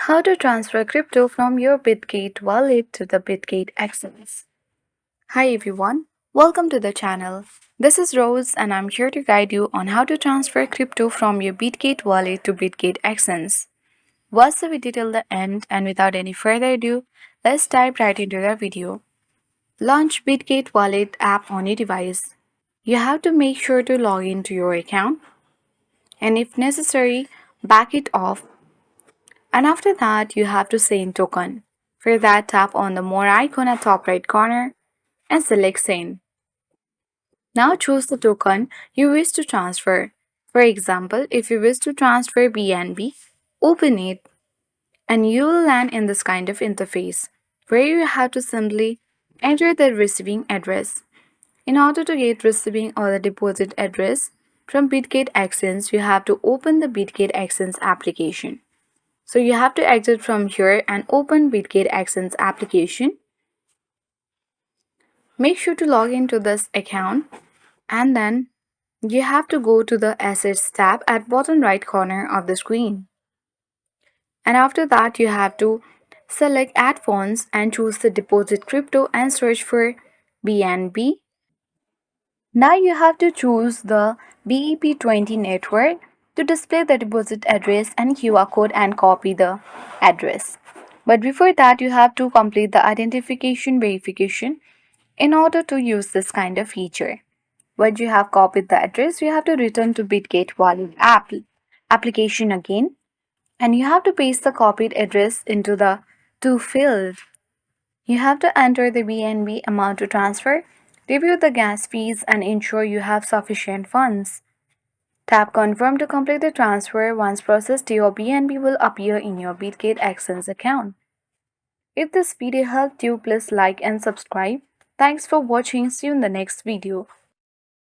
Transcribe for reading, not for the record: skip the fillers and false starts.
How to transfer crypto from your Bitgate wallet to the Bitgate Accents. Hi everyone, welcome to the channel. This is Rose and I'm here to guide you on how to transfer crypto from your Bitgate wallet to Bitgate Accents. Watch the video till the end and without any further ado, let's dive right into the video. Launch Bitgate Wallet app on your device. You have to make sure to log into your account and if necessary, back it off. And after that, you have to send token. For that, tap on the more icon at top right corner and select send. Now choose the token you wish to transfer. For example, if you wish to transfer BNB, open it and you will land in this kind of interface where you have to simply enter the receiving address. In order to get receiving or the deposit address from Bitgate Accents, you have to open the Bitgate Accents application. So you have to exit from here and open Bitgate Accents application. Make sure to log into this account and then you have to go to the Assets tab at bottom right corner of the screen. And after that you have to select Add Funds and choose the Deposit Crypto and search for BNB. Now you have to choose the BEP20 network to display the deposit address and QR code and copy the address. But before that, you have to complete the identification verification in order to use this kind of feature. Once you have copied the address, you have to return to Bitgate Wallet application again and you have to paste the copied address into the to field. You have to enter the BNB amount to transfer, review the gas fees, and ensure you have sufficient funds. Tap Confirm to complete the transfer. Once processed, your BNB will appear in your Bitgate Accents account. If this video helped you, please like and subscribe. Thanks for watching. See you in the next video.